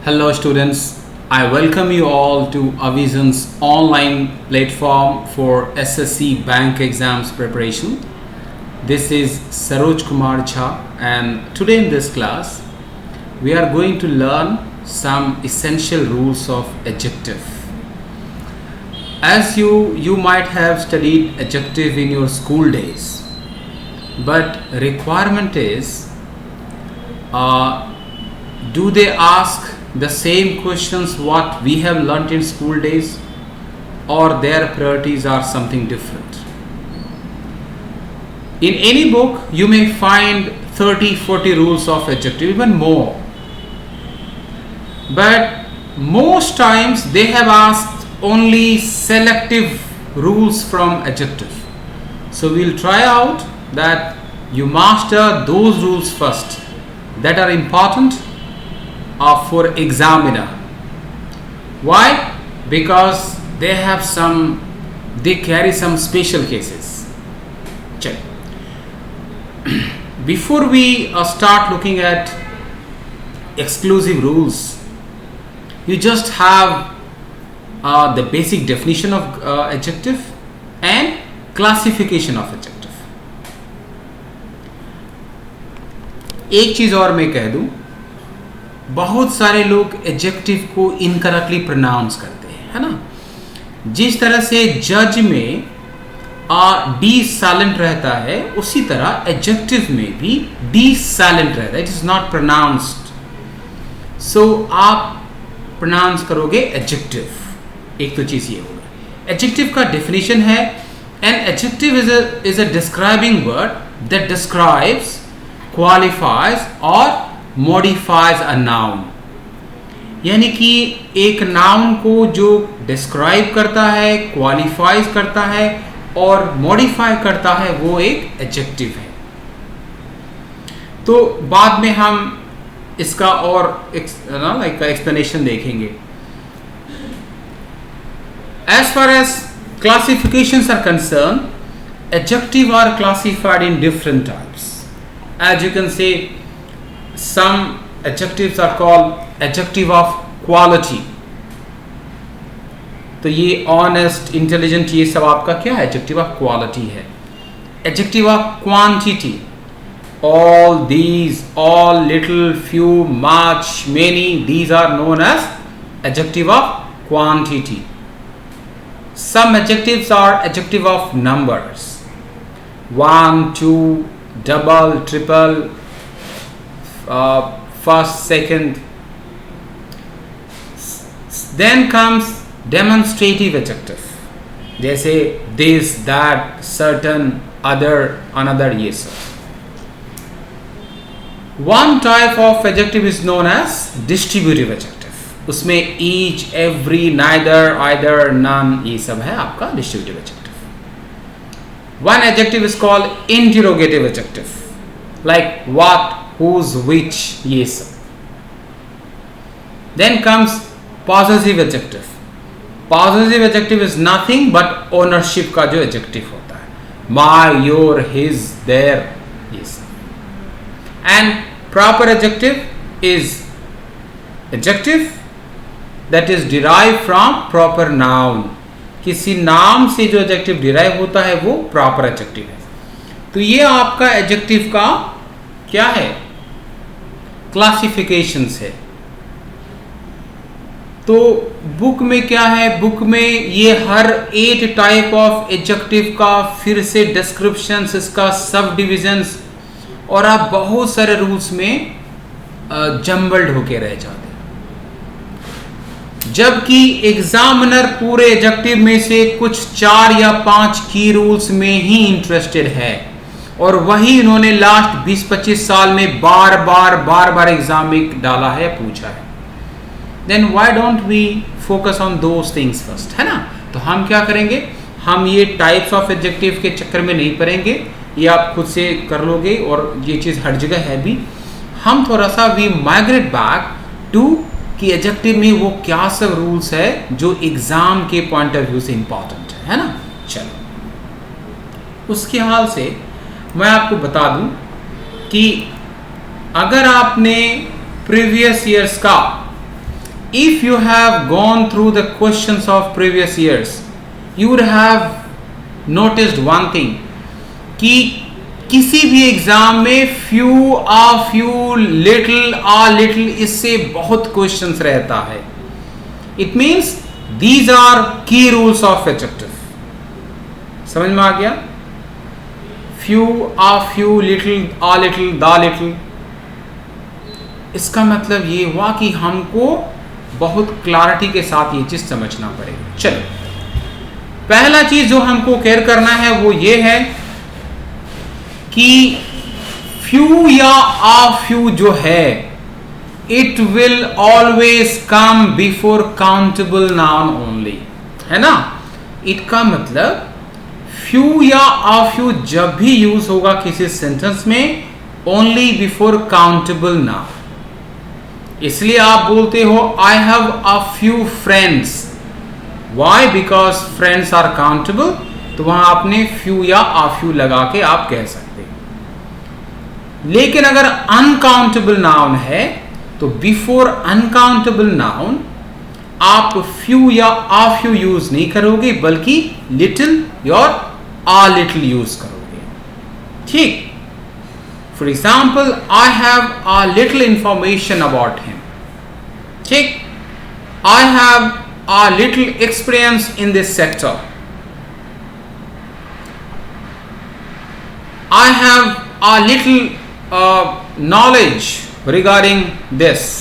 Hello students, I welcome you all to Avision's online platform for SSC bank exams preparation. This is Saroj Kumar Jha, and today in this class we are going to learn some essential rules of adjective. As you might have studied adjective in your school days, but requirement is do they ask the same questions what we have learnt in school days, or their priorities are something different? In any book you may find 30-40 rules of adjective, even more, but most times they have asked only selective rules from adjective. So we'll try out that you master those rules first that are important for examiner. Why? Because they carry some special cases. Check. Before we start looking at exclusive rules, you just have the basic definition of adjective and classification of adjective. एक चीज और मैं कह दूं, बहुत सारे लोग adjective को इनकरेक्टली प्रोनाउंस करते हैं, है ना। जिस तरह से जज में डी साइलेंट रहता है, उसी तरह एडजेक्टिव में भी डी साइलेंट रहता है, इट इज नॉट प्रोनाउंस्ड। सो आप प्रोनाउंस करोगे एडजेक्टिव। एक तो चीज ये होगा। एडजेक्टिव का डेफिनेशन है, an adjective is a describing word that describes, qualifies और मॉडिफाइज अ नाउन। यानी कि एक नाउन को जो डिस्क्राइब करता है, क्वालिफाइज करता है और मॉडिफाई करता है, वो एक एडजेक्टिव है। तो बाद में हम इसका और एक्सप्लेनेशन देखेंगे। As far as classifications are concerned, adjectives are classified in different types. As you can see, some adjectives are called adjective of quality. तो ये honest, intelligent, ये सब आपका क्या है? Adjective of quality है। Adjective of quantity, all, these, all, little, few, much, many, these are known as adjective of quantity. Some adjectives are adjective of numbers, 1, 2, double, triple, first, second. Then comes demonstrative adjective, जैसे this, that, certain, other, another, ये सब। One type of adjective is known as distributive adjective. उसमें each, every, neither, either, none, ये सब है आपका distributive adjective. One adjective is called interrogative adjective, like what, whose, which, ये सब। Then comes possessive adjective. Possessive adjective is nothing but ownership का जो adjective होता है, my, your, his, their, ये सब। And proper adjective is adjective that is derived from proper noun. किसी नाम से जो एडजेक्टिव डिराइव होता है वो प्रॉपर एडजेक्टिव है। तो ये आपका एडजेक्टिव का क्या है? क्लासिफिकेशंस है। तो बुक में क्या है? बुक में ये हर 8 टाइप ऑफ एडजेक्टिव का फिर से डिस्क्रिप्शंस, इसका सब डिविजन्स, और आप बहुत सारे रूल्स में जम्बल्ड होके रह जाते हैं। जबकि एग्जामिनर पूरे एडजेक्टिव में से कुछ 4 या 5 की रूल्स में ही इंटरेस्टेड है, और वही इन्होंने लास्ट 20-25 साल में बार बार एग्जाम में डाला है, पूछा है। Then why don't we focus on those things first, है ना। तो हम क्या करेंगे, हम ये टाइप्स ऑफ एडजेक्टिव के चक्कर में नहीं पड़ेंगे, ये आप खुद से कर लोगे, और ये चीज़ हर जगह है भी। हम थोड़ा सा वी माइग्रेट बैक टू कि एडजेक्टिव में वो क्या सब रूल्स है जो एग्जाम के पॉइंट ऑफ व्यू से इंपॉर्टेंट है ना। चलो, उसके हाल से मैं आपको बता दूं कि अगर आपने प्रीवियस ईयर्स का if you have gone through the questions of previous years, you would have noticed one thing कि किसी भी एग्जाम में few little इससे बहुत क्वेश्चंस रहता है. It means these are key rules of adjective. समझ में आ गया? few, little, a little, the little. इसका मतलब ये हुआ कि हमको बहुत क्लैरिटी के साथ ये चीज समझना पड़ेगा. चलो, पहला चीज जो हमको केयर करना है वो ये है कि few या a few जो है, it will always come before countable noun only, है ना. it का मतलब few या a few जब भी यूज होगा किसी सेंटेंस में, only before countable noun. इसलिए आप बोलते हो I have a few friends. Why? Because friends are countable. तो वहां आपने few या a few लगा के आप कह सकते हैं. लेकिन अगर अनकाउंटेबल नाउन है तो बिफोर अनकाउंटेबल नाउन आप few या a few यूज नहीं करोगे, बल्कि little और a little यूज करोगे. ठीक. For example, I have a little information about him. ठीक. I have a little experience in this sector. I have a little knowledge regarding this.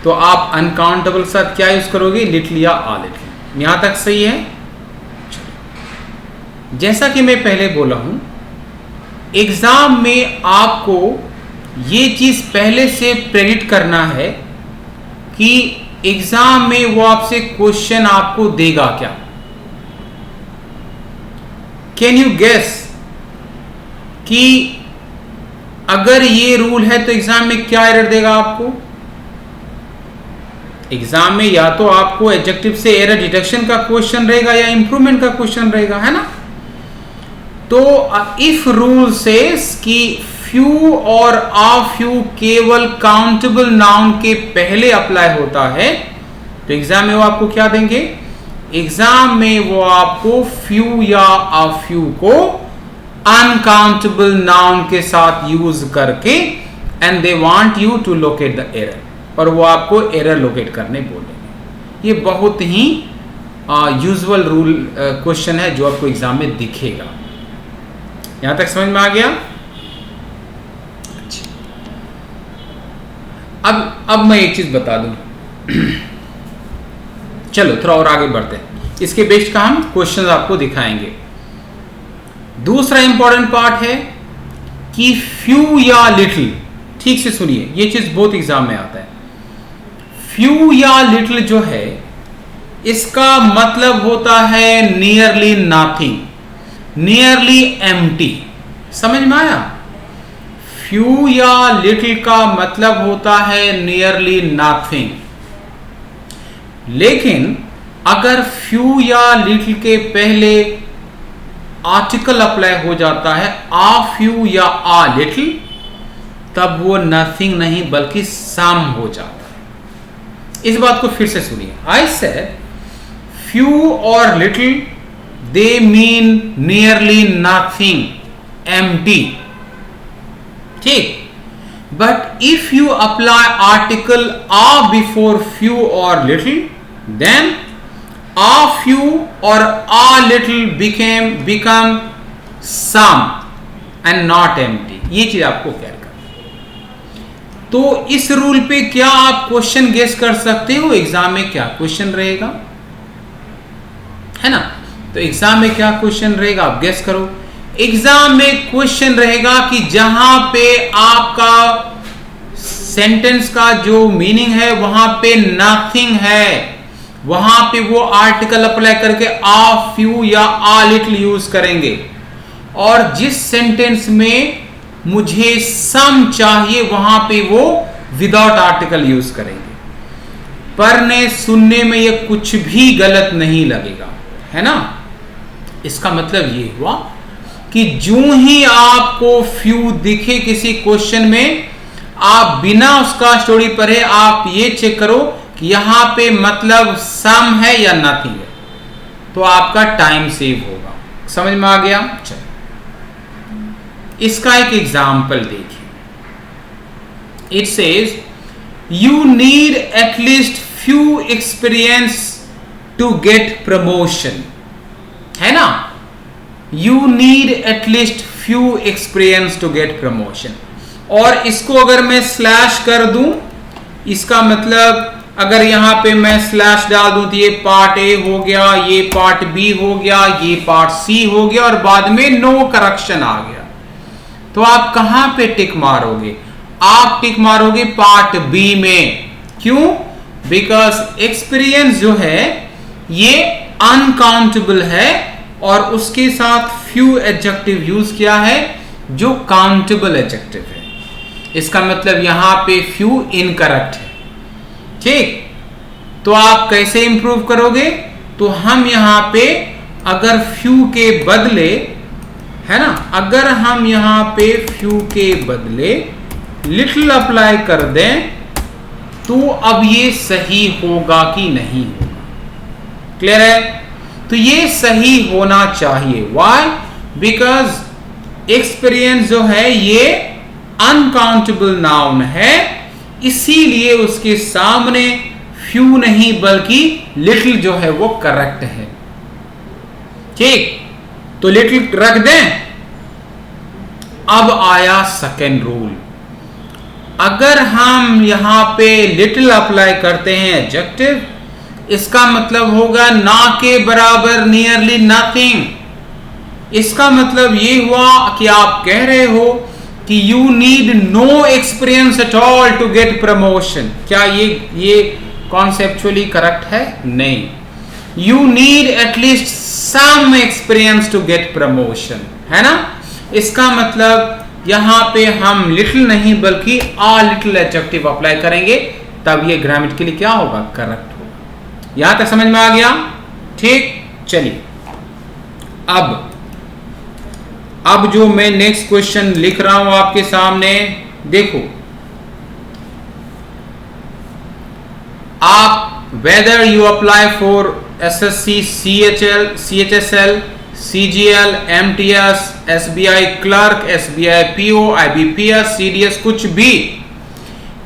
तो आप uncountable के साथ क्या यूज करोगे? लिटिल या a little. यहां तक सही है? जैसा कि मैं पहले बोला हूं, एग्जाम में आपको ये चीज पहले से प्रेडिक्ट करना है कि एग्जाम में वो आपसे क्वेश्चन आपको देगा क्या. कैन यू गेस कि अगर ये रूल है तो एग्जाम में क्या एरर देगा आपको? एग्जाम में या तो आपको एडजेक्टिव से एरर डिटेक्शन का क्वेश्चन रहेगा या इंप्रूवमेंट का क्वेश्चन रहेगा, है ना. तो इफ रूल सेज कि फ्यू और आ फ्यू केवल काउंटेबल नाउन के पहले अप्लाई होता है, तो एग्जाम में वो आपको क्या देंगे? एग्जाम में वो आपको फ्यू या आ फ्यू को अनकाउंटेबल नाउन के साथ यूज करके and they want you to locate the error, और वो आपको एरर लोकेट करने बोलेंगे. ये बहुत ही यूजुअल रूल क्वेश्चन है जो आपको एग्जाम में दिखेगा. यहां तक समझ में आ गया? अच्छा, अब मैं एक चीज बता दूं. चलो थोड़ा और आगे बढ़ते हैं. इसके बेस्ड का हम क्वेश्चन आपको दिखाएंगे. दूसरा इंपॉर्टेंट पार्ट है कि फ्यू या लिटिल. ठीक से सुनिए, ये चीज बहुत एग्जाम में आता है. फ्यू या लिटिल जो है, इसका मतलब होता है नियरली नथिंग, नियरली एम्प्टी. समझ में आया? फ्यू या लिटिल का मतलब होता है नियरली नथिंग. लेकिन अगर फ्यू या लिटिल के पहले आर्टिकल अप्लाई हो जाता है आ फ्यू या आ लिटिल, तब वो नथिंग नहीं बल्कि सम हो जाता है. इस बात को फिर से सुनिए. आई सेड फ्यू और little, they mean nearly nothing, empty. ठीक. But if you apply article a before few or little, then a few or a little become some and not empty. ये चीज आपको क्या करना. तो इस रूल पे क्या आप क्वेश्चन गेस कर सकते हो? एग्जाम में क्या क्वेश्चन रहेगा, है ना. तो एग्जाम में क्या क्वेश्चन रहेगा आप गेस करो. एग्जाम में क्वेश्चन रहेगा कि जहां पे आपका सेंटेंस का जो मीनिंग है वहां पे नथिंग है, वहां पे वो आर्टिकल अप्लाई करके आ फ्यू या आ लिटिल यूज करेंगे. और जिस सेंटेंस में मुझे सम चाहिए वहां पे वो विदाउट आर्टिकल यूज करेंगे. पढ़ने सुनने में ये कुछ भी गलत नहीं लगेगा, है ना. इसका मतलब ये हुआ कि जो ही आपको फ्यू दिखे किसी क्वेश्चन में, आप बिना उसका स्टोरी पढ़े आप ये चेक करो कि यहां पे मतलब सम है या नथिंग है, तो आपका टाइम सेव होगा। समझ में आ गया? चलो इसका एक एग्जाम्पल देखिए। It says you need at least few experience to get promotion, है ना? You need at least few experience to get promotion. और इसको अगर मैं स्लैश कर दूं, इसका मतलब अगर यहां पे मैं स्लैश डाल दूं तो ये पार्ट ए हो गया, ये पार्ट बी हो गया, ये पार्ट सी हो गया और बाद में नो करेक्शन आ गया, तो आप कहां पे टिक मारोगे? आप टिक मारोगे पार्ट बी में। क्यों? बिकॉज एक्सपीरियंस जो है ये अनकाउंटेबल है और उसके साथ फ्यू एडजेक्टिव यूज किया है जो काउंटेबल एडजेक्टिव है। इसका मतलब यहां पे फ्यू इनकरेक्ट है। ठीक, तो आप कैसे इंप्रूव करोगे? तो हम यहां पे अगर फ्यू के बदले, है ना, अगर हम यहां पे फ्यू के बदले लिटिल अप्लाई कर दें तो अब ये सही होगा कि नहीं होगा? क्लियर है? तो ये सही होना चाहिए। व्हाई? बिकॉज एक्सपीरियंस जो है ये अनकाउंटेबल नाउन है, इसीलिए उसके सामने फ्यू नहीं बल्कि लिटिल जो है वो करेक्ट है। ठीक, तो लिटिल रख दें। अब आया सेकेंड रूल। अगर हम यहां पे लिटिल अप्लाई करते हैं एडजेक्टिव, इसका मतलब होगा ना के बराबर, नियरली नथिंग। इसका मतलब ये हुआ कि आप कह रहे हो कि you need no experience at all to get promotion. क्या ये कॉन्सेप्चुअली करेक्ट है? नहीं। You need at least some experience to get promotion, है ना? इसका मतलब यहां पे हम लिटिल नहीं बल्कि आ लिटिल एडजेक्टिव अप्लाई करेंगे, तब ये ग्रामेटिकली क्या होगा? करेक्ट होगा। यहां तक समझ में आ गया? ठीक, चलिए अब जो मैं नेक्स्ट क्वेश्चन लिख रहा हूं आपके सामने, देखो आप whether you apply for SSC, CHSL, CGL, MTS, SBI clerk, SBI PO, IBPS, CDS, कुछ भी,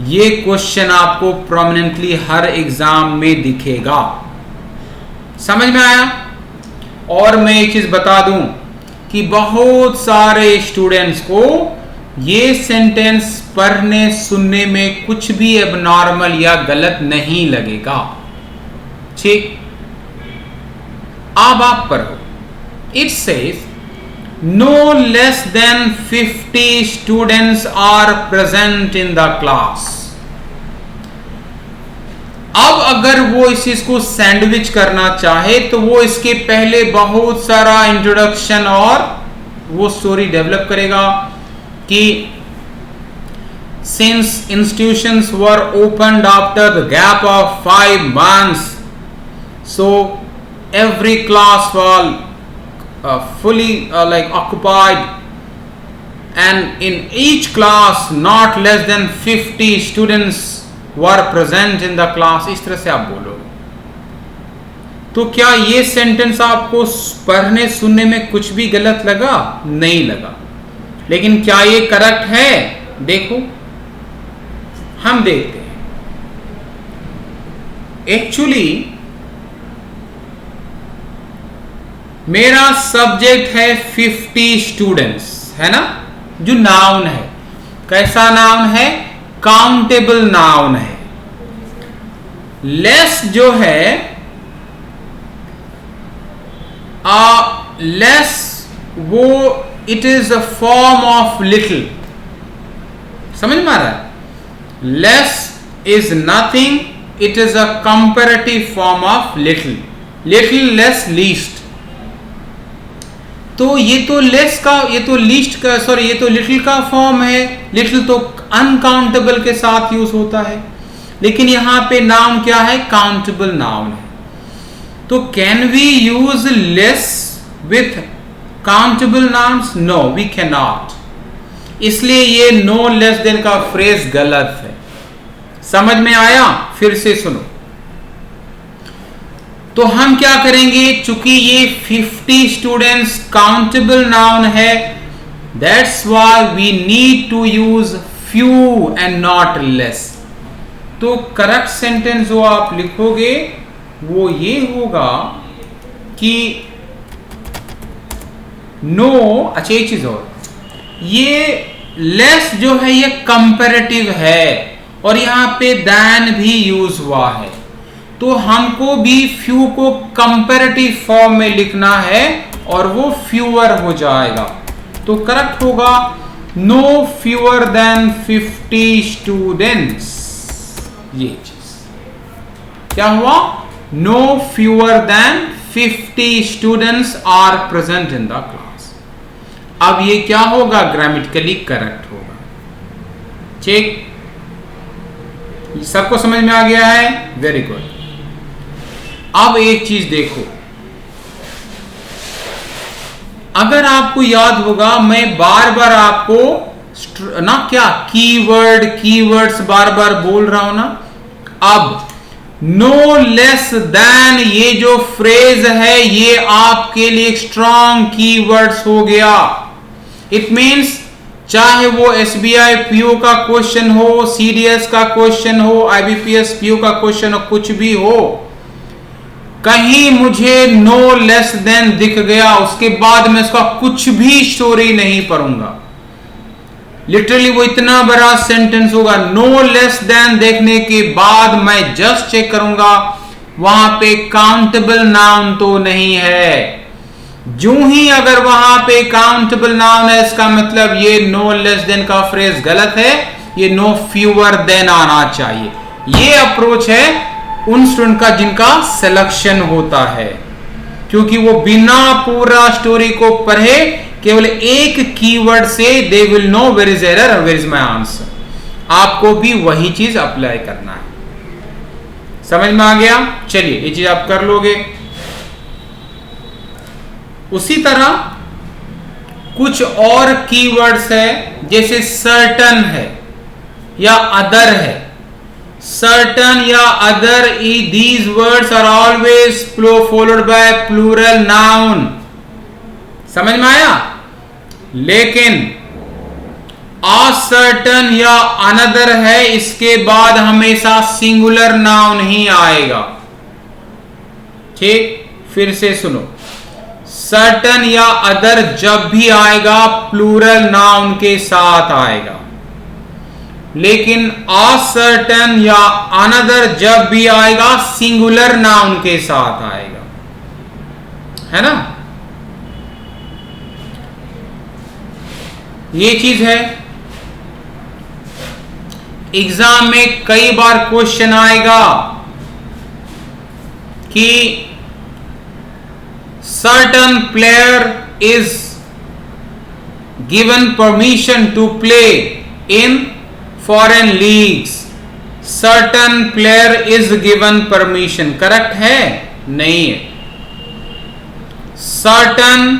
ये क्वेश्चन आपको प्रोमिनेंटली हर एग्जाम में दिखेगा। समझ में आया? और मैं एक चीज बता दूं कि बहुत सारे स्टूडेंट्स को ये सेंटेंस पढ़ने सुनने में कुछ भी एबनॉर्मल या गलत नहीं लगेगा। ठीक, अब आप पढ़ो। It says no less than 50 students are present in the class. अब अगर वो इस चीज को सैंडविच करना चाहे तो वो इसके पहले बहुत सारा इंट्रोडक्शन और वो स्टोरी डेवलप करेगा कि since institutions were opened after the gap of 5 months, so every class was fully occupied, and in each class not less than 50 students were present in the class। इस तरह से आप बोलोगे। तो क्या ये सेंटेंस आपको पढ़ने सुनने में कुछ भी गलत लगा? नहीं लगा। लेकिन क्या ये करेक्ट है? देखो, हम देखते हैं। एक्चुअली मेरा सब्जेक्ट है 50 स्टूडेंट्स, है ना, जो नाउन है। कैसा नाउन है? काउंटेबल नाउन है। लेस जो है, लेस वो it is a form of little. समझ में आ रहा है? Less is nothing, it is a comparative form of little. Little, less, least. तो ये तो लेस का, ये तो लीस्ट का, सॉरी, ये तो लिटिल का फॉर्म है। लिटिल तो अनकाउंटेबल के साथ यूज होता है, लेकिन यहां पे नाउन क्या है? काउंटेबल नाउन है। तो can we use less with countable nouns? No, we can not. इसलिए ये नो लेस देन का फ्रेज गलत है। समझ में आया? फिर से सुनो। तो हम क्या करेंगे, चूंकि ये 50 स्टूडेंट्स काउंटेबल नाउन है, that's why we need to use few and not less. तो करेक्ट सेंटेंस जो आप लिखोगे वो ये होगा कि नो, अच्छा एक चीज और, ये लेस जो है ये कंपैरेटिव है और यहां पे दैन भी यूज हुआ है, तो हमको भी फ्यू को कंपैरेटिव फॉर्म में लिखना है और वो फ्यूअर हो जाएगा। तो करेक्ट होगा नो फ्यूअर देन 50 स्टूडेंट्स। ये चीज क्या हुआ, no fewer than 50 students are present in the class. अब ये क्या होगा, ग्रामेटिकली करेक्ट होगा। ठीक, सबको समझ में आ गया है, वेरी गुड। अब एक चीज देखो, अगर आपको याद होगा मैं बार बार आपको ना क्या कीवर्ड्स बार बार बोल रहा हूं ना। अब नो लेस देन ये जो फ्रेज है ये आपके लिए स्ट्रॉन्ग कीवर्ड्स हो गया। इट मींस चाहे वो एसबीआई पीओ का क्वेश्चन हो, सीडीएस का क्वेश्चन हो, आईबीपीएस पीओ का क्वेश्चन हो, कुछ भी हो, कहीं मुझे नो लेस देन दिख गया, उसके बाद मैं उसका कुछ भी स्टोरी नहीं पढ़ूंगा। लिटरली वो इतना बड़ा सेंटेंस होगा, नो लेस देन देखने के बाद मैं जस्ट चेक करूंगा वहां पे काउंटेबल नाउन तो नहीं है। जो ही अगर वहां पे काउंटेबल नाउन है, इसका मतलब ये नो लेस देन का फ्रेज गलत है, ये नो फ्यूअर देन आना चाहिए। ये अप्रोच है उन स्टूडेंट का जिनका सिलेक्शन होता है, क्योंकि वो बिना पूरा स्टोरी को पढ़े केवल एक कीवर्ड से they will know where is error और वेयर इज माय आंसर। आपको भी वही चीज अप्लाई करना है। समझ में आ गया? चलिए ये चीज आप कर लोगे। उसी तरह कुछ और कीवर्ड्स है, जैसे सर्टन है या अदर है। सर्टन या other, these words are always followed by plural noun। समझ में आया? लेकिन असर्टन या अनदर है, इसके बाद हमेशा सिंगुलर नाउन ही आएगा। ठीक, फिर से सुनो, सर्टन या अदर जब भी आएगा प्लूरल नाउन के साथ आएगा, लेकिन असर्टन या अनदर जब भी आएगा सिंगुलर नाउन के साथ आएगा, है ना? ये चीज है। एग्जाम में कई बार क्वेश्चन आएगा कि certain player is given permission to play in foreign leagues. Certain player is given permission correct है? नहीं है। सर्टन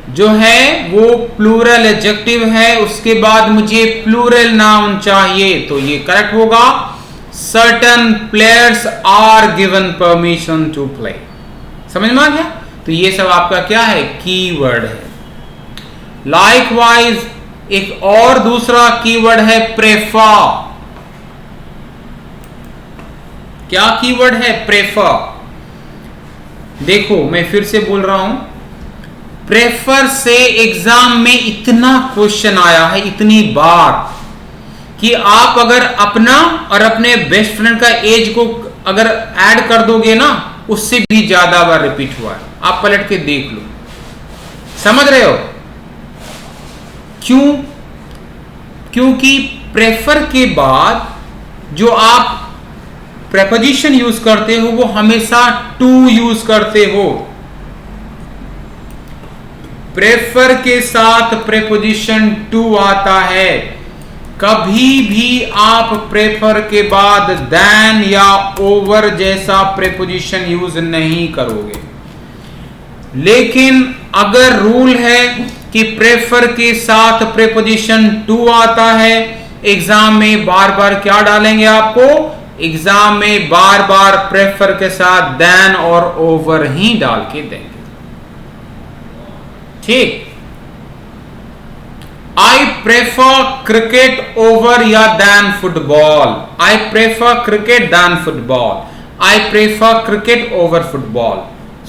जो है वो प्लूरल एडजेक्टिव है, उसके बाद मुझे प्लूरल नाउन चाहिए, तो ये करेक्ट होगा, certain players are given permission to play. समझ में आ गया? तो ये सब आपका क्या है, कीवर्ड है। लाइकवाइज एक और दूसरा कीवर्ड है प्रेफर। क्या कीवर्ड है? प्रेफर। देखो मैं फिर से बोल रहा हूं, प्रेफर से एग्जाम में इतना क्वेश्चन आया है इतनी बार कि आप अगर अपना और अपने बेस्ट फ्रेंड का एज को अगर ऐड कर दोगे ना, उससे भी ज्यादा बार रिपीट हुआ है। आप पलट के देख लो, समझ रहे हो? क्यों? क्योंकि प्रेफर के बाद जो आप प्रेपोजिशन यूज करते हो वो हमेशा टू यूज करते हो। प्रेफर के साथ प्रेपोजिशन टू आता है। कभी भी आप प्रेफर के बाद देन या ओवर जैसा प्रेपोजिशन यूज नहीं करोगे। लेकिन अगर रूल है कि प्रेफर के साथ प्रेपोजिशन टू आता है, एग्जाम में बार बार क्या डालेंगे आपको? एग्जाम में बार बार प्रेफर के साथ देन और ओवर ही डाल के देंगे। ठीक, आई प्रेफर क्रिकेट ओवर या than football. I prefer cricket than football. I prefer cricket over football.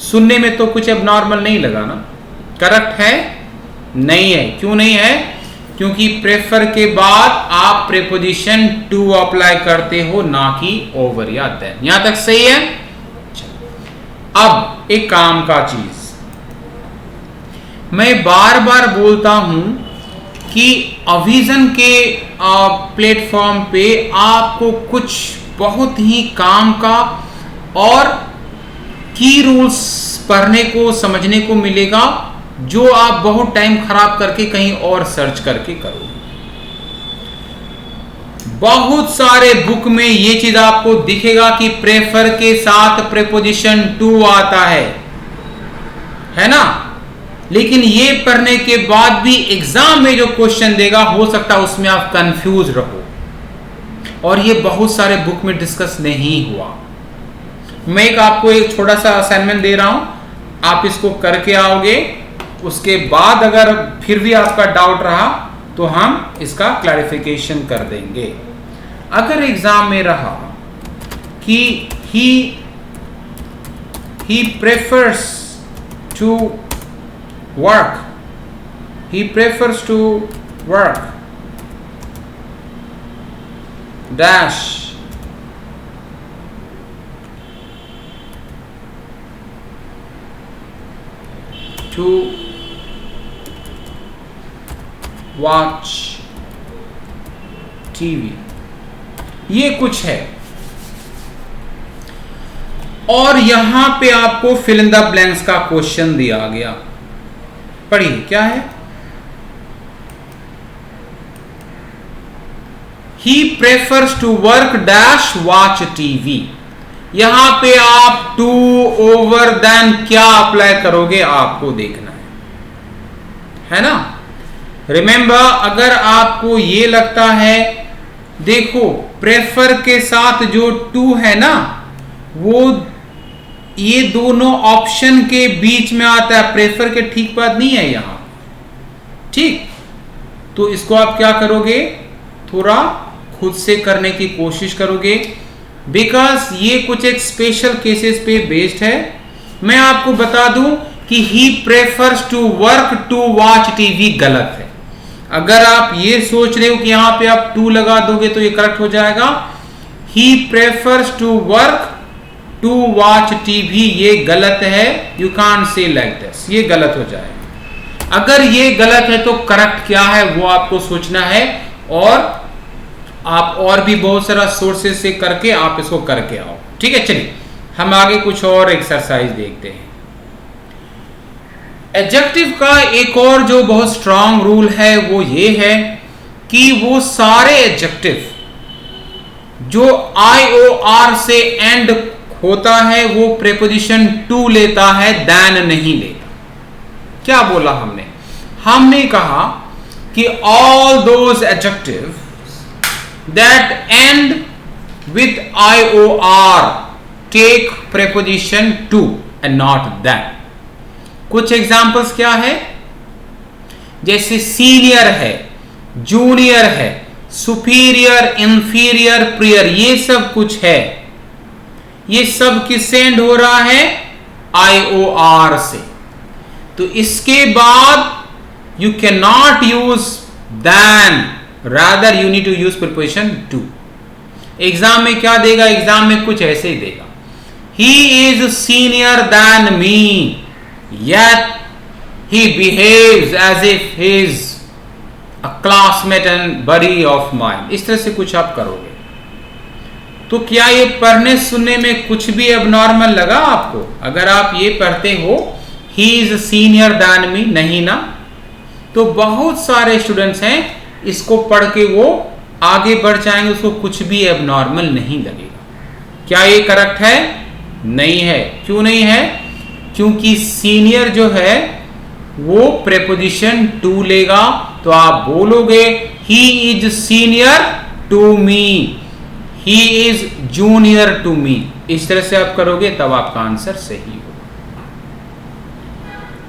सुनने में तो कुछ अब नॉर्मल नहीं लगा ना, करेक्ट है? नहीं है। क्यों नहीं है? क्योंकि प्रेफर के बाद आप प्रेपोजिशन टू अप्लाई करते हो, ना कि ओवर या देन। यहां तक सही है? अब एक काम का चीज मैं बार बार बोलता हूं कि अविजन के प्लेटफॉर्म पे आपको कुछ बहुत ही काम का और की रूल्स पढ़ने को समझने को मिलेगा, जो आप बहुत टाइम खराब करके कहीं और सर्च करके करोगे। बहुत सारे बुक में ये चीज आपको दिखेगा कि प्रेफर के साथ प्रेपोजिशन टू आता है ना? लेकिन ये पढ़ने के बाद भी एग्जाम में जो क्वेश्चन देगा, हो सकता है उसमें आप कंफ्यूज रहो, और ये बहुत सारे बुक में डिस्कस नहीं हुआ। मैं आपको एक छोटा सा असाइनमेंट दे रहा हूं, आप इसको करके आओगे। उसके बाद अगर फिर भी आपका डाउट रहा तो हम इसका क्लैरिफिकेशन कर देंगे। अगर एग्जाम में रहा कि he prefers to work, he prefers to work dash to watch TV, ये कुछ है। और यहां पे आपको फिल इन द ब्लैंक्स का क्वेश्चन दिया गया। पढ़िए क्या है। He prefers to work dash watch TV। यहां पे आप टू ओवर देन क्या अप्लाई करोगे, आपको देखना है ना? रिमेंबर, अगर आपको ये लगता है, देखो प्रेफर के साथ जो टू है ना, वो ये दोनों ऑप्शन के बीच में आता है, प्रेफर के ठीक बात नहीं है यहां। ठीक, तो इसको आप क्या करोगे, थोड़ा खुद से करने की कोशिश करोगे, बिकॉज ये कुछ एक स्पेशल केसेस पे बेस्ड है। मैं आपको बता दूं कि he prefers to work to watch TV गलत है। अगर आप ये सोच रहे हो कि यहां पे आप टू लगा दोगे तो ये करेक्ट हो जाएगा। He prefers to work to watch TV, ये गलत है। You can't say like this, ये गलत हो जाएगा। अगर ये गलत है तो करेक्ट क्या है वो आपको सोचना है, और आप और भी बहुत सारा सोर्सेस से करके आप इसको करके आओ। ठीक है, चलिए हम आगे कुछ और एक्सरसाइज देखते हैं। एडजेक्टिव का एक और जो बहुत स्ट्रांग रूल है वो ये है कि वो सारे एडजेक्टिव जो IOR से एंड होता है वो प्रेपोजिशन टू लेता है, देन नहीं लेता। क्या बोला हमने? हमने कहा कि all those adjective that end with IOR take preposition to and not than। कुछ एग्जांपल्स क्या है? जैसे सीनियर है, जूनियर है, सुपीरियर, इंफीरियर, प्रियर, ये सब कुछ है। ये सब किससे एंड हो रहा है? IOR से। तो इसके बाद you cannot use than, rather you need to use preposition to। Exam में क्या देगा? एग्जाम में कुछ ऐसे ही देगा, he is senior than me yet he behaves as if he is a classmate and buddy of mine। इस तरह से कुछ आप करोगे तो क्या ये पढ़ने सुनने में कुछ भी एबनॉर्मल लगा आपको? अगर आप ये पढ़ते हो he is senior than me, नहीं ना? तो बहुत सारे स्टूडेंट्स हैं, इसको पढ़ के वो आगे बढ़ जाएंगे, उसको कुछ भी एबनॉर्मल नहीं लगेगा। क्या ये करेक्ट है? नहीं है। क्यों नहीं है? क्योंकि सीनियर जो है वो प्रेपोजिशन टू लेगा, तो आप बोलोगे he is senior to me, he is junior to me. इस तरह से आप करोगे तब आपका आंसर सही होगा।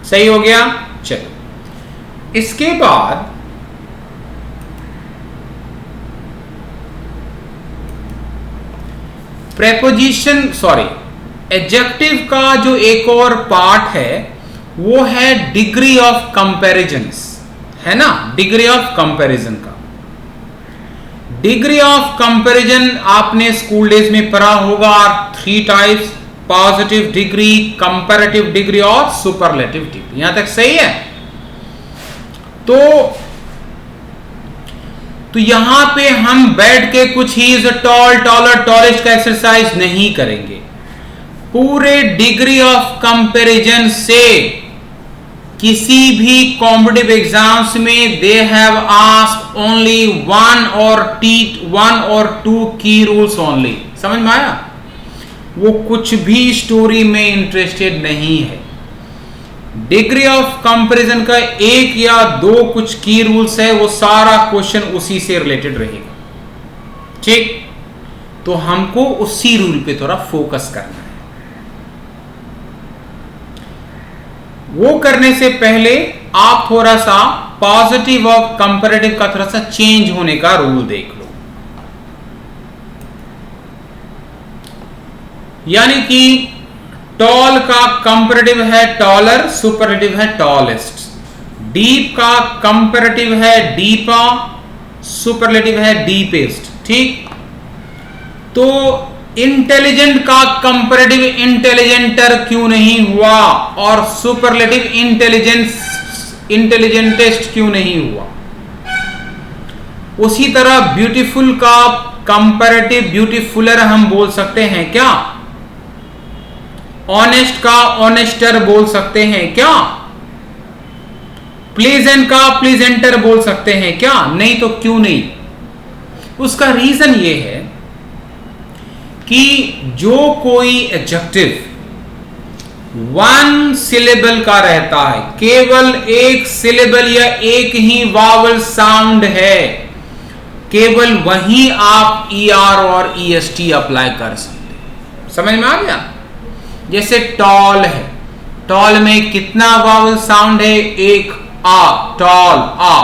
सही हो गया। चलो इसके बाद प्रेपोजिशन एडजेक्टिव का जो एक और पार्ट है वो है डिग्री ऑफ कंपैरिजंस, है ना। डिग्री ऑफ कंपैरिजन का, डिग्री ऑफ कंपैरिजन आपने स्कूल डेज में पढ़ा होगा। 3 types, positive degree, comparative degree और सुपरलेटिव डिग्री। यहां तक सही है। तो यहां पे हम बैठ के कुछ he is tall, taller, tallest का एक्सरसाइज नहीं करेंगे। पूरे डिग्री ऑफ कंपैरिजन से किसी भी कॉम्पिटिटिव एग्जाम्स में they have asked only one और टू की रूल्स ओनली। समझ में आया। वो कुछ भी स्टोरी में इंटरेस्टेड नहीं है। डिग्री ऑफ कंपैरिजन का 1 या 2 कुछ की रूल्स है, वो सारा क्वेश्चन उसी से रिलेटेड रहेगा। ठीक, तो हमको उसी रूल पे थोड़ा फोकस करना है। वो करने से पहले आप थोड़ा सा पॉजिटिव और कंपैरेटिव का थोड़ा सा चेंज होने का रूल देख लो। यानी कि टॉल का कंपैरेटिव है टॉलर, सुपरलेटिव है टॉलेस्ट। डीप का कंपैरेटिव है डीपा, सुपरलेटिव है डीपेस्ट। ठीक, तो इंटेलिजेंट का कंपैरेटिव इंटेलिजेंटर क्यों नहीं हुआ और सुपरलेटिव इंटेलिजेंटेस्ट क्यों नहीं हुआ। उसी तरह ब्यूटीफुल का कंपैरेटिव ब्यूटीफुलर हम बोल सकते हैं क्या। ऑनेस्ट का ऑनेस्टर बोल सकते हैं क्या। प्लीजेंट का प्लीजेंटर बोल सकते हैं क्या। नहीं तो क्यों नहीं। उसका रीजन ये है कि जो कोई एडजेक्टिव 1 सिलेबल का रहता है, केवल 1 सिलेबल या एक ही वावल साउंड है, केवल वहीं आप ER और EST अप्लाई कर सकते हैं। समझ में आ गया। जैसे टॉल है, टॉल में कितना वावल साउंड है, 1 आ, टॉल आ।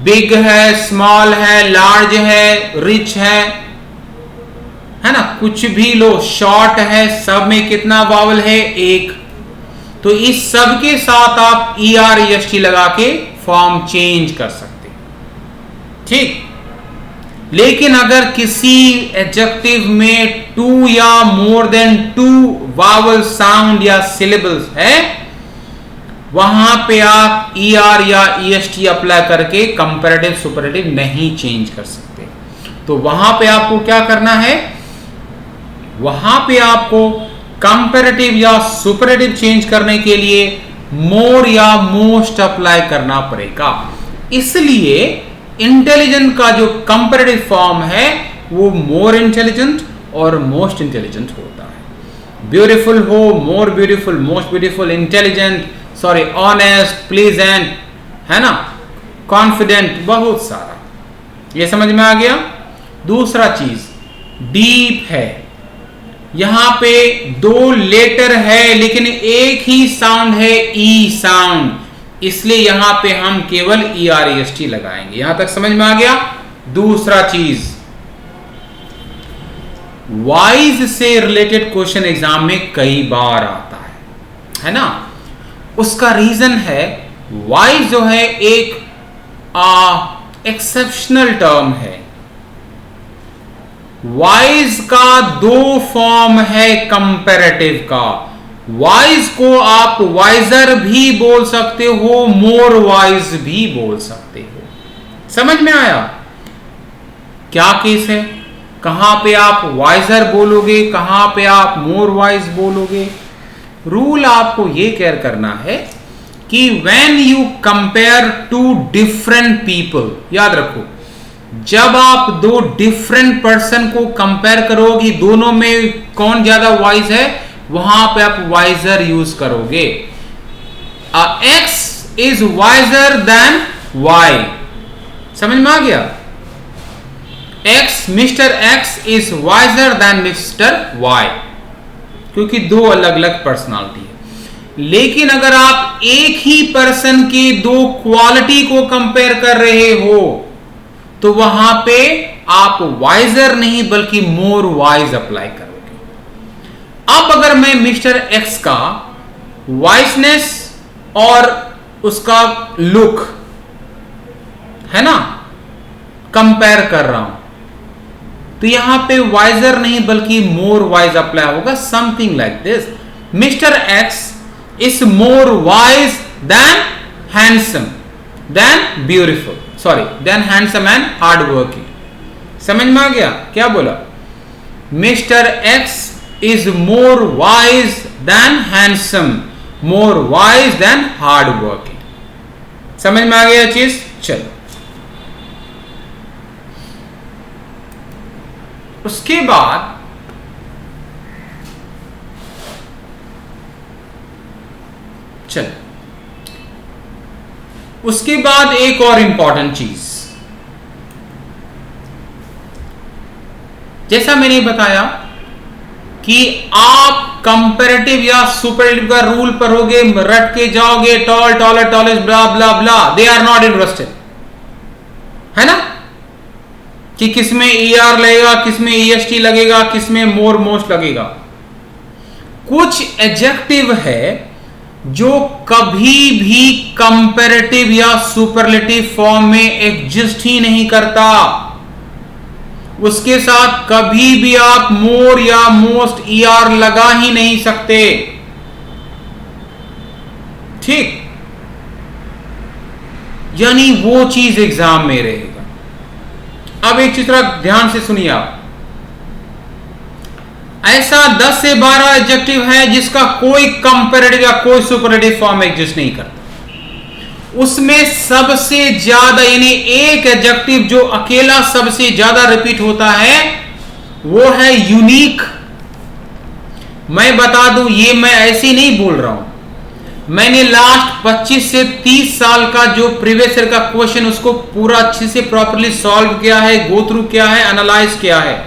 बिग है, स्मॉल है, लार्ज है, रिच है ना, कुछ भी लो, शॉर्ट है, सब में कितना वावल है, 1। तो इस सब के साथ आप ER EST लगा के फॉर्म चेंज कर सकते हैं। ठीक, लेकिन अगर किसी एडजेक्टिव में 2 या मोर देन 2 वावल साउंड या सिलेबल्स है, वहां पे आप ER या EST अप्लाई करके कंपैरेटिव सुपरलेटिव नहीं चेंज कर सकते। तो वहां पे आपको क्या करना है, वहां पे आपको कंपैरेटिव या सुपरलेटिव चेंज करने के लिए मोर या मोस्ट अप्लाई करना पड़ेगा। इसलिए इंटेलिजेंट का जो कंपैरेटिव फॉर्म है वो मोर इंटेलिजेंट और मोस्ट इंटेलिजेंट होता है। ब्यूटीफुल हो, more beautiful, most beautiful, intelligent, honest, pleasant, है ना, कॉन्फिडेंट, बहुत सारा। ये समझ में आ गया। दूसरा चीज डीप है, यहां पे 2 लेटर है लेकिन एक ही साउंड है, ई साउंड, इसलिए यहां पे हम केवल ER EST लगाएंगे। यहां तक समझ में आ गया। दूसरा चीज, वाइज से रिलेटेड क्वेश्चन एग्जाम में कई बार आता है ना। उसका रीजन है, वाइज जो है एक एक्सेप्शनल टर्म है। वाइज का 2 फॉर्म है कंपैरेटिव का। वाइज को आप वाइजर भी बोल सकते हो, मोर वाइज भी बोल सकते हो। समझ में आया क्या केस है, कहां पे आप वाइजर बोलोगे, कहां पे आप मोर वाइज बोलोगे। रूल आपको ये केयर करना है कि when you compare 2 different people, याद रखो, जब आप 2 डिफरेंट पर्सन को कंपेयर करोगे, दोनों में कौन ज्यादा वाइज है, वहां पे आप वाइजर यूज करोगे। X is wiser than Y। समझ में आ गया। X, Mister X is wiser than Mister Y, क्योंकि दो अलग अलग पर्सनालिटी है। लेकिन अगर आप एक ही पर्सन की दो क्वालिटी को कंपेयर कर रहे हो तो वहां पे आप वाइजर नहीं बल्कि मोर वाइज अप्लाई करोगे। अब अगर मैं मिस्टर एक्स का वाइसनेस और उसका लुक है ना कंपेयर कर रहा हूं तो यहां पे वाइजर नहीं बल्कि मोर वाइज अप्लाई होगा। Something like this, Mister X is more wise than handsome than beautiful, sorry than handsome and hard working. समझ में आ गया क्या बोला? Mister X is more wise than handsome, more wise than hard working. समझ में आ गया चीज? चलो उसके बाद उसके बाद एक और इंपॉर्टेंट चीज, जैसा मैंने बताया कि आप कंपैरेटिव या सुपरलेटिव का रूल पढ़ोगे, रट के जाओगे, tall taller tallest blah blah blah, they are not interested, है ना, कि किसमें ER लगेगा, किसमें EST लगेगा, किसमें मोर मोस्ट लगेगा। कुछ एडजेक्टिव है जो कभी भी कंपैरेटिव या सुपरलेटिव फॉर्म में एग्जिस्ट ही नहीं करता, उसके साथ कभी भी आप मोर या मोस्ट ER लगा ही नहीं सकते। ठीक, यानी वो चीज एग्जाम में रहेगा। अब एक चीज थोड़ा ध्यान से सुनिए आप, ऐसा 10 से 12 एडजेक्टिव है जिसका कोई कंपैरेटिव या कोई सुपरलेटिव फॉर्म एग्जिस्ट नहीं करता। उसमें सबसे ज्यादा यानी एक एडजेक्टिव जो अकेला सबसे ज्यादा रिपीट होता है वो है यूनिक। मैं बता दूं, ये मैं ऐसे नहीं बोल रहा हूं, मैंने लास्ट 25 से 30 साल का जो प्रीवियस ईयर का क्वेश्चन उसको पूरा अच्छे से प्रॉपर्ली सॉल्व किया है, गो थ्रू किया है, एनालाइज किया है।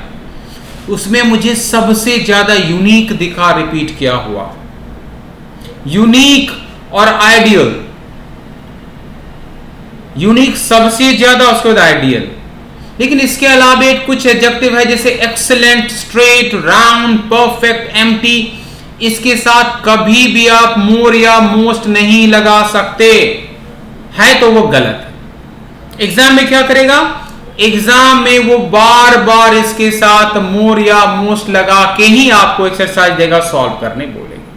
उसमें मुझे सबसे ज्यादा यूनिक दिखा रिपीट किया हुआ, यूनिक और आइडियल। यूनिक सबसे ज्यादा, उसके बाद आइडियल। लेकिन इसके अलावा कुछ एडजेक्टिव है जैसे excellent, straight, round, perfect, empty, इसके साथ कभी भी आप मोर या मोस्ट नहीं लगा सकते, है तो वो गलत है। एग्जाम में क्या करेगा? एग्जाम में वो बार बार इसके साथ मोर या मोस्ट लगा के ही आपको एक्सरसाइज देगा, सॉल्व करने बोलेगा।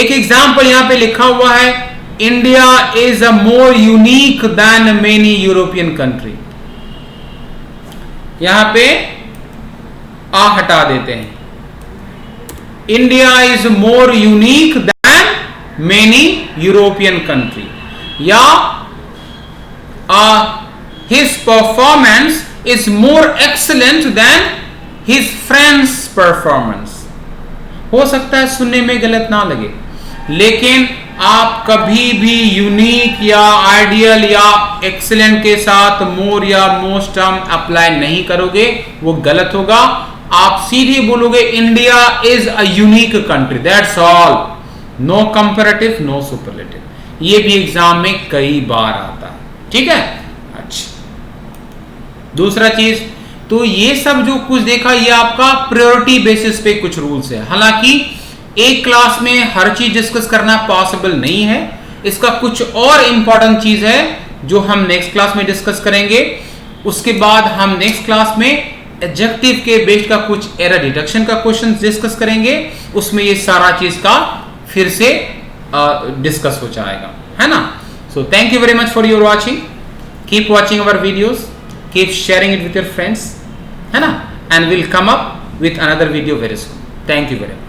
एक एग्जाम्पल यहां पे लिखा हुआ है, India is a more unique than many European country. यहां पे आ हटा देते हैं, India is more unique than many European country, या his performance is more excellent than his friend's performance। हो सकता है सुनने में गलत ना लगे, लेकिन आप कभी भी यूनिक या आइडियल या एक्सीलेंट के साथ मोर या मोस्ट टर्म अप्लाई नहीं करोगे, वो गलत होगा। आप सीधे बोलोगे India is a unique country, that's all, no comparative, no superlative. ये भी एग्जाम में कई बार आता है, ठीक है। अच्छा, दूसरा चीज, तो ये सब जो कुछ देखा ये आपका प्रायोरिटी बेसिस पे कुछ रूल्स है। हालांकि एक क्लास में हर चीज डिस्कस करना पॉसिबल नहीं है, इसका कुछ और इंपॉर्टेंट चीज है जो हम नेक्स्ट क्लास में डिस्कस करेंगे। उसके बाद हम नेक्स्ट क्लास में एडजेक्टिव के बेस्ड का कुछ एरर डिटेक्शन का क्वेश्चन डिस्कस करेंगे, उसमें ये सारा चीज का फिर से डिस्कस हो जाएगा, है ना। So thank you very much for your watching, keep watching our videos, keep sharing it with your friends, है ना, and we'll come up with another video very soon. Thank you very much.